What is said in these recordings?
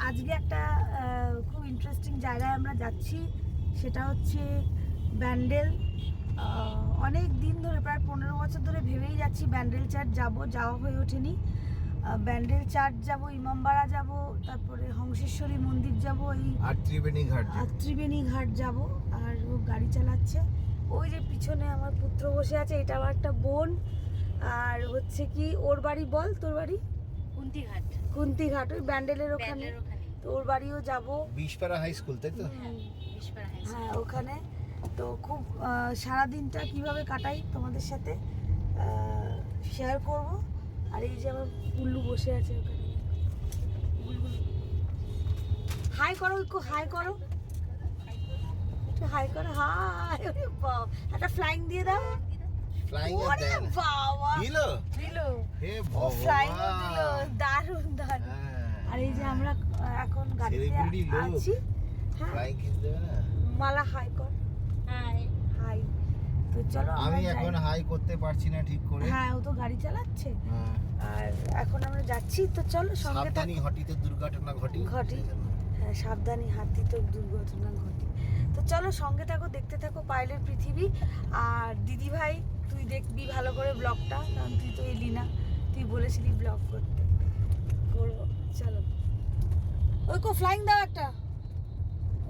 আজকে একটা খুব ইন্টারেস্টিং জায়গায় আমরা যাচ্ছি, সেটা হচ্ছে ব্যান্ডেল। অনেক দিন ধরে, প্রায় 15 বছর ধরে ভেবেই যাচ্ছি ব্যান্ডেল চার্চ যাবো, যাওয়া হয়ে ওঠেনি। ব্যান্ডেল চার্চ যাব, ইমামবাড়া যাব, তারপরে হংসেশ্বরী মন্দির যাব, এই আর ত্রিবেণী ঘাট যাব। আর ও গাড়ি চালাচ্ছে, ওই যে পিছনে আমার পুত্র বসে আছে, এটা আমার একটা বোন। আর হচ্ছে কি ওর বাড়ি, বল তোর বাড়ি? কুন্তিঘাট, ওই ব্যান্ডেলের ওখানে। তো ওর বাড়িও যাবো, বিশপাড়া হাই স্কুল, তাই তো? হ্যাঁ ওখানে। তো খুব সারাদিনটা কিভাবে কাটাই তোমাদের সাথে শেয়ার করব। আর এই যে আমার উল্লু বসে আছে ওখানে, হাই করো, একটু হাই করো, একটু হাই করো, হাই। একটা ফ্লাইং দিয়ে দাও। ফ্লাইং বাবা দিল হে ফ্লাইং ভগবান, দিল, দারুণ দারুণ। আর এই যে আমরা এখন গাড়িতে আছি। হ্যাঁ ফ্লাইং কিস দেবে না? মালা হাই কর, হাই হাই। তো চলো আমি এখন হাই করতে পারছি না ঠিক করে। হ্যাঁ ও তো গাড়ি চালাচ্ছে। আর এখন আমরা যাচ্ছি, তো চলো সঙ্গে থাকো। সাবধানী হাঁটিতে দুর্ঘটনা ঘটি। হ্যাঁ সাবধানী হাতি তো দুর্ঘটনা ঘটে। তো চলো সঙ্গে থাকো, দেখতে থাকো পায়েলের পৃথিবী। আর দিদি ভাই তুই দেখবি ভালো করে ব্লগটা, কারণ তুই তো এলি না, তুই বলেছিলি ব্লগ করতে, করবো। চলো, ওই কো ফ্লাইং দাও একটা।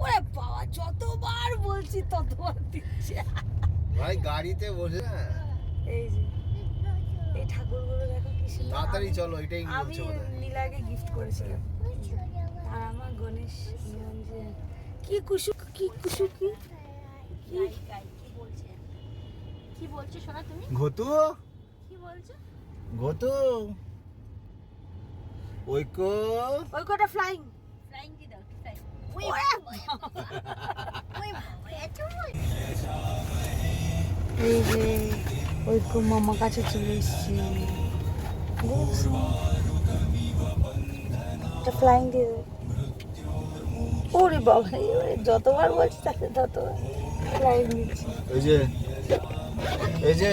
ওরে বাবা, যতবার বলছি ততবার দিচ্ছে ভাই গাড়িতে বসে। এই যে এই ঠাকুরগুলো দেখো কি সুন্দর। তাড়াতাড়ি চলো, এটাই আমি নীলাকে গিফট করেছিলাম। আর আমার গণেশ নিরঞ্জন কি কুসু কি কুসু কি কি বলছো শোনা তুমি? ঘটু কি বলছো? ঘটু ওইকো ওই কোটা ফ্লাইং ফ্লাইং দি দাও, ফ্লাইং। ওই এই যে ওই কো মামা কাছে চলে এসেছি। একটা ফ্লাইং দিয়ে দে। ওরে বাবা, যতবার বলছি তাকে ততবার ফ্লাইং দিচ্ছি। এই যে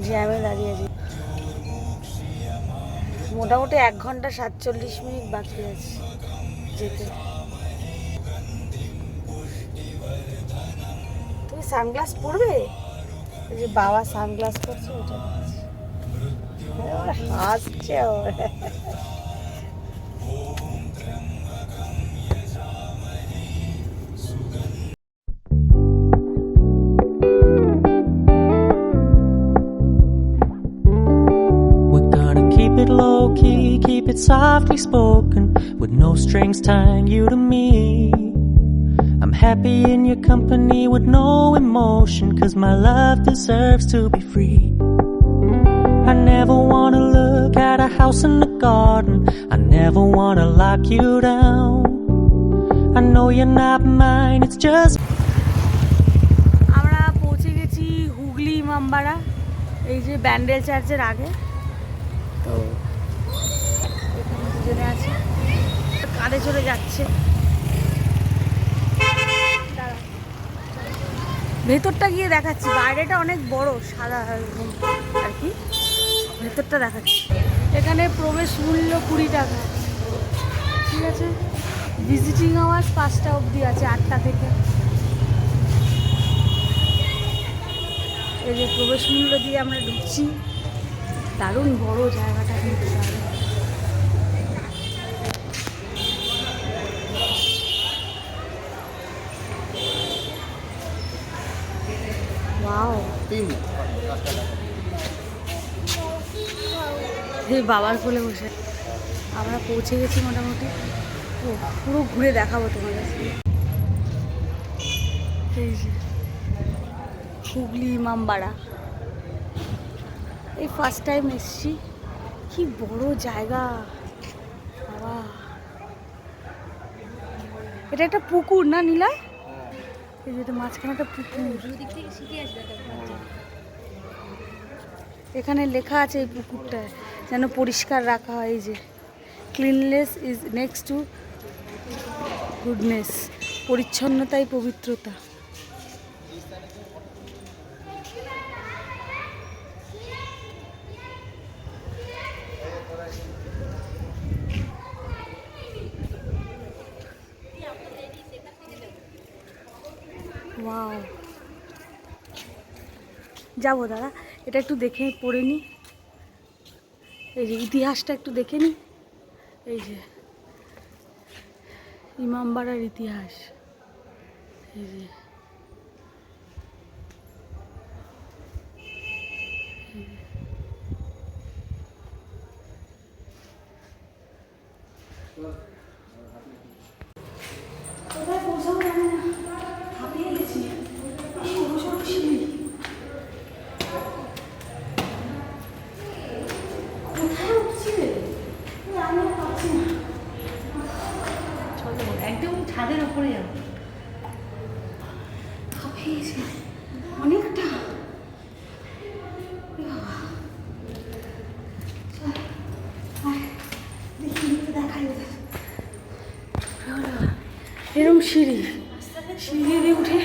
জ্যামে দাঁড়িয়ে আছি, মোটামুটি 1 ঘন্টা 47 মিনিট বাকি আছে যেতে। তুমি সানগ্লাস পরবে? এই যে বাবা সানগ্লাস পরছে, ওটা হাসছে। Low key, keep it softly spoken, with no strings tying you to me. I'm happy in your company with no emotion, 'cause my love deserves to be free. I never wanna look at a house in the garden, I never wanna lock you down. I know you're not mine, it's just. আমরা পৌঁছে গেছি হুগলি ইমামবাড়া, এই যে ব্যান্ডেল চার্চের আগে। তো এখানে দুজনে আছে, কাঁধে চলে যাচ্ছে। ভেতরটা গিয়ে দেখাচ্ছি, বাইরেটা অনেক বড় সাদা আর কি, ভেতরটা দেখাচ্ছি। এখানে প্রবেশ মূল্য 20 টাকা, ঠিক আছে। ভিজিটিং আওয়ার্স 5টা অবধি আছে, 8টা থেকে। এই যে প্রবেশ মূল্য দিয়ে আমরা ঢুকছি। দারুণ বড় জায়গাটা কিন্তু, ওয়াও। এই বাবার কোলে বসে আমরা পৌঁছে গেছি মোটামুটি। পুরো ঘুরে দেখাবো তোমাদের। এই যে হুগলি ইমামবাড়া, এই ফার্স্ট টাইম এসছি। কি বড় জায়গা বাবা। এটা একটা পুকুর না নীলা? এই যে মাঝখানে একটা পুকুর, এখানে লেখা আছে এই পুকুরটা যেন পরিষ্কার রাখা হয়। এই যে cleanness is next to goodness, পরিচ্ছন্নতাই পবিত্রতা। ওয়াও, যাবো দাদা, এটা একটু দেখে পড়ে নি। এই যে ইতিহাসটা একটু দেখে নি। এই যে ইমামবাড়ার ইতিহাস। এই যে কোথায় পৌঁছাবো জানি না, হাঁপিয়ে গেছি। সরু সরু সিঁড়ি, কোথায় উঠছি রে? আমি আর পাচ্ছি না। চলো একদম ছাদের ওপরে যাবো। হাঁপিয়ে গেছি অনেকটা। এ বাবা, চল, আয়, দেখি দেখাই ওদের। এরম সিঁড়ি, সিঁড়ি দিয়ে উঠে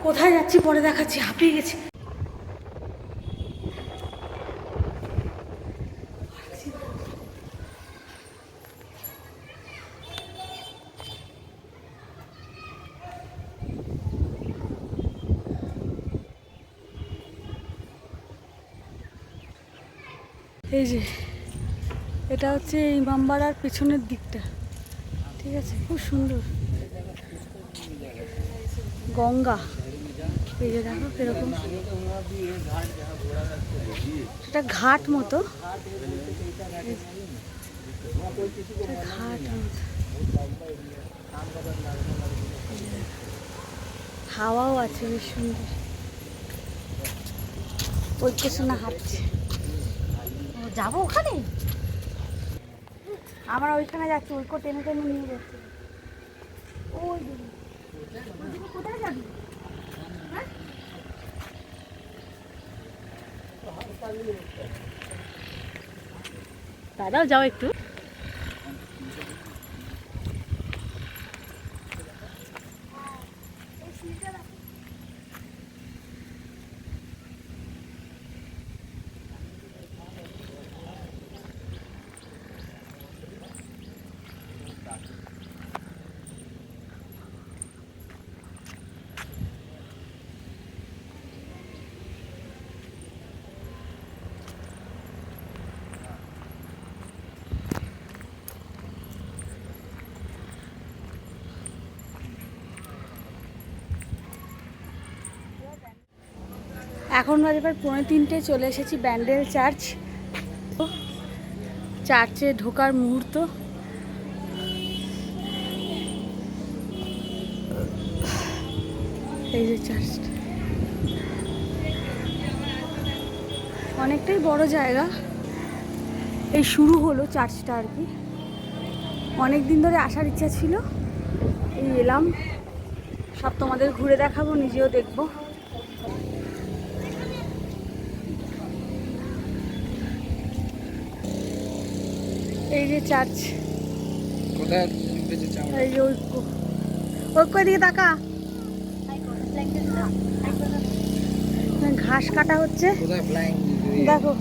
কোথায় যাচ্ছি পরে দেখাচ্ছি। হাঁপিয়ে গেছি। এই যে এটা হচ্ছে ইমামবাড়ার পেছনের দিকটা, ঠিক আছে, খুব সুন্দর গঙ্গা। এই যে দেখো কিরকম, এটা ঘাট মতো, ঘাট মতো। হাওয়াও আছে বেশ সুন্দর। ঐক্য না হাঁটছে, যাবো ওখানে। আমরা ওইখানে যাচ্ছি, ঐক্য টেনে টেনে নিয়ে যাচ্ছি। ওই কোথায় যাবি? দাদাও যাও একটু। এখন বাজে প্রায় 2:45, চলে এসেছি ব্যান্ডেল চার্চ। চার্চে ঢোকার মুহূর্ত। এই যে চার্চটা অনেকটাই বড় জায়গা। এই শুরু হলো চার্চটা আর কি। অনেক দিন ধরে আসার ইচ্ছা ছিল, এই এলাম। সব তোমাদের ঘুরে দেখাবো, নিজেও দেখবো। এই যে চার্চ, এই যে ঐক্য, ঐক্য দিকে তাকা। ঘাস কাটা হচ্ছে, দেখো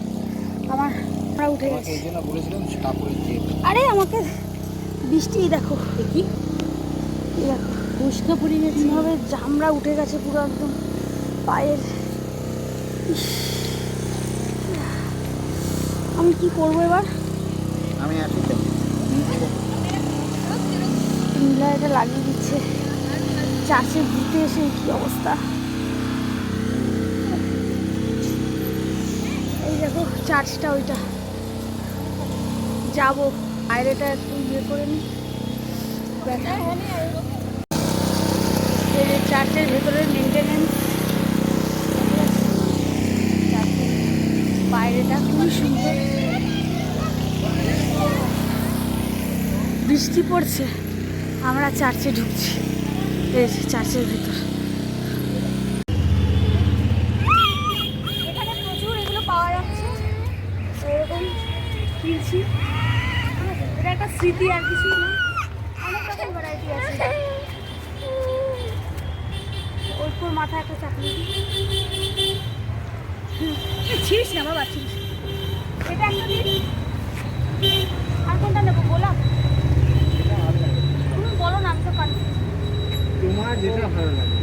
আমরা উঠে গেছি। আরে আমাকে বৃষ্টি দেখো, দেখি দেখো উষ্কা পড়ে গেছে, ভাবে জামরা উঠে গেছে পুরো একদম পায়ের। আমি কি করবো এবার? আমি আসি তো, নীলা এটা লাগিয়ে দিচ্ছে। চাষে ঘুরতে এসে কি অবস্থা। এই দেখো চার্চটা, ওইটা যাবো। বাইরেটা একটু ইয়ে করে নি। এই যে চার্চের ভেতরের মেনটেনেন্স, বাইরেটা খুবই সুন্দর। বৃষ্টি পড়ছে, আমরা চার্চে ঢুকছি। এই যে চার্চের ভেতর, এখানে প্রচুর এগুলো পাওয়া যাচ্ছে, এরকম কিনছি। এটা একটা স্মৃতি আর কিছু না, অনেক রকম ভ্যারাইটি আছে। ওইপুর মাথায় একটা চাকরি ছিস না বাবা, ছিস। এটা একটা দিন, আর কোনটা নেবো গোলাপ? তুমি বলো না, আমি তো কনফিউজ। তোমার যেটা ভালো লাগে।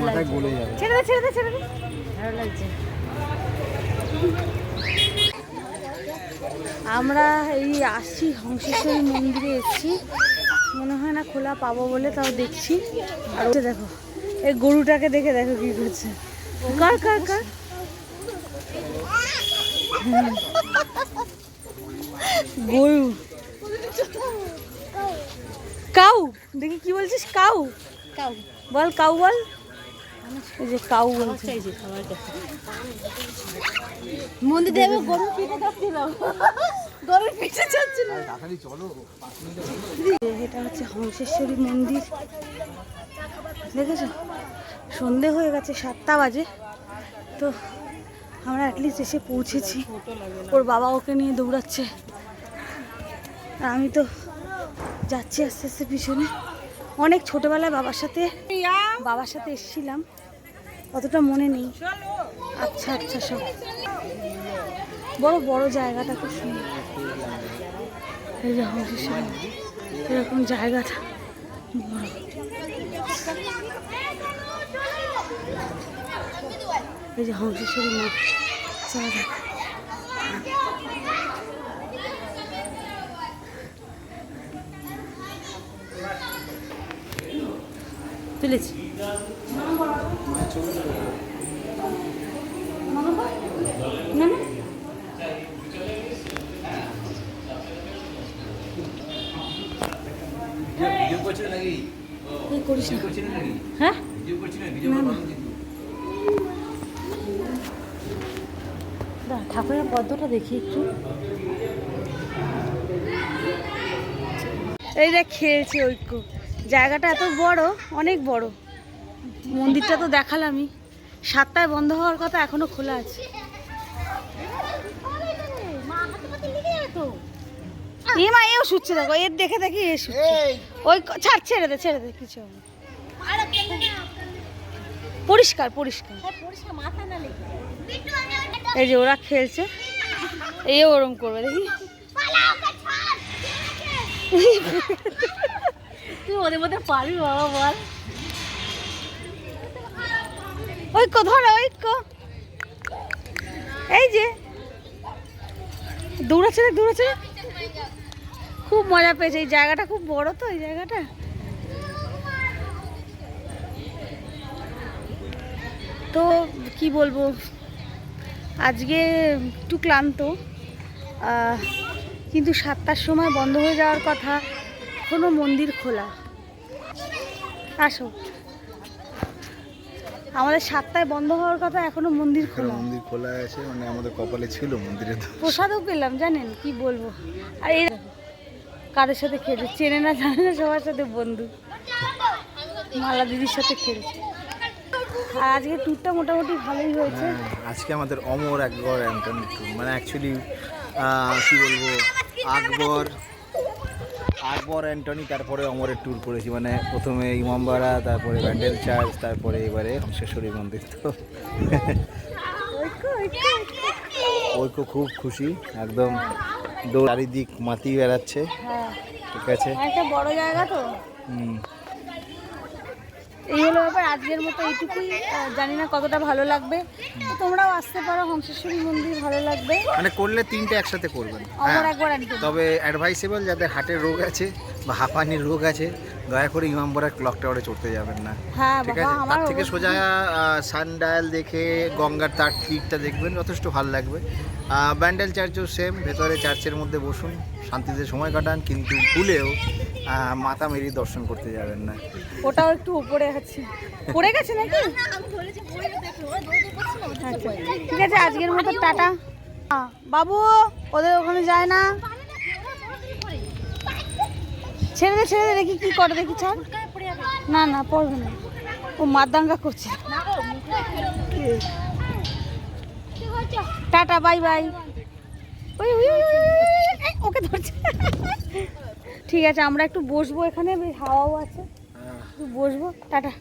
মাথায় গলে যাবে। ছেড়ে দে ছেড়ে দে ছেড়ে দে। ভালো লাগছে। আমরা এই আসছি হংসেশ্বরী মন্দিরে এসেছি, মনে হয় না খোলা পাবো বলে, তাও দেখছি। আর ওই দেখো এই গরুটাকে দেখে দেখো কি করছে, কার কার কার গরু, কাউ দেখি কি বলছিস, কাউ কাউ বল, কাউ বল। এই যে কাউ বলছে। চাইছি খাবার কাছে। মন্দির দেবে গরুর পিঠে খাচ্ছিল। গরুর পিঠে চাচ্ছিল। এটা হচ্ছে হংসেশ্বরী মন্দির, দেখেছো? সন্ধে হয়ে গেছে, 7টা বাজে। তো আমরা অ্যাটলিস্ট এসে পৌঁছেছি। ওর বাবা ওকে নিয়ে দৌড়াচ্ছে, আর আমি তো যাচ্ছি আস্তে আস্তে পিছনে। অনেক ছোটবেলায় বাবার সাথে এসেছিলাম, অতটা মনে নেই। আচ্ছা আচ্ছা, সব বড় বড় জায়গাটা খুব সুন্দর। এই যে হংসেশ্বরী এরকম জায়গাটা বড়। এই যে হংসেশ্বরী মাঠ, চলা যাক। তুলেছি না না, এই করিস না। হ্যাঁ না না, দাঁড়া, ঠাকুরের পদ্মটা দেখি একটু। এই দেখ খেলছে ঐক্য, জায়গাটা এত বড়, অনেক বড়। মন্দিরটা তো দেখালামই, 7টায় বন্ধ হওয়ার কথা, এখনো খোলা আছে। এ মা, এও শুচ্ছে, দেখো এর দেখে দেখি এ শুচ্ছে। ওই ছাড়, ছেড়ে দে ছেড়ে দে, কিছু হবে না। পরিষ্কার পরিষ্কার। এই যে ওরা খেলছে, এই ওরম করবে দেখি। তুই ওদের মধ্যে পারবি বাবা, বল। ঐক্য ধরো, ঐক্য। এই যে দৌড়াচ্ছে দেখ, দৌড়াচ্ছে। খুব মজা পেয়েছে, এই জায়গাটা খুব বড় তো, এই জায়গাটা। তো কি বলবো, আজকে একটু ক্লান্ত, কিন্তু 7টার সময় বন্ধ হয়ে যাওয়ার কথা, কোনো মন্দির খোলা। আসো, আমাদের 7টায় বন্ধ হওয়ার কথা, এখনো মন্দির খোলা। মন্দির খোলা আছে, মানে আমাদের কপালে ছিল মন্দিরে। প্রসাদও পেলাম, জানেন কি বলবো। আর এই কাদের সাথে খেলছে, চেনে না জানে না, সবার সাথে বন্ধু। মালা দিদির সাথে খেলছে। আর আজকে ট্যুরটা মোটামুটি ভালোই হয়েছে। আজকে আমাদের অমর আকবর অ্যান্টনি ট্যুর, মানে অ্যাকচুয়ালি কি বলবো, আকবর অ্যান্টনি, তারপরে অমরের ট্যুর করেছি। মানে প্রথমে ইমামবাড়া, তারপরে ব্যান্ডেল চার্চ, তারপরে এবারে হংসেশ্বরী মন্দির। তো ঐক্য খুব খুশি, একদম চারিদিক মাতি বেড়াচ্ছে। হ্যাঁ, ঠিক আছে, একটা বড় জায়গা তো। হুম। এই হলো ব্যাপার, আজকের মতো এইটুকুই। জানি না কতটা ভালো লাগবে, তো তোমরাও আসতে পারো, হংসেশ্বরী মন্দির ভালো লাগবে। মানে করলে 3টে একসাথে করবেন। অমর একবার একদম। তবে অ্যাডভাইসেবল, যাদের হার্টের রোগ আছে বা হাঁপানির রোগ আছে, দয়া করে ইমামবাড়ার ক্লক টাওয়ারে চড়তে যাবেন না। হ্যাঁ ঠিক বাবা, আছে, আমার তার থেকে সোজা সানডায়াল দেখে গঙ্গার তার তীরটা দেখবেন, যথেষ্ট ভালো লাগবে। ব্যান্ডেল চার্চও সেম, ভেতরে চার্চের মধ্যে বসুন, শান্তিতে সময় কাটান, কিন্তু ভুলেও মাতা মেরি দর্শন করতে যাবেন না। ওটাও একটু উপরে আছে, পড়ে গেছে নাকি? আচ্ছা, ঠিক আছে, আজকের মতো টাটা। বাবু ওদের ওখানে যায় না, ছেড়ে দে ছেড়ে দে, দেখি কি করে, দেখি ছাড়। না না, পড়বে না, ও মারদাঙ্গা করছে। Tata, bye bye. ওই ওই ওই, এই, ওকে ধরছে। ঠিক আছে, আমরা একটু বসবো এখানে, বেশ হাওয়াও আছে, একটু বসবো। টাটা।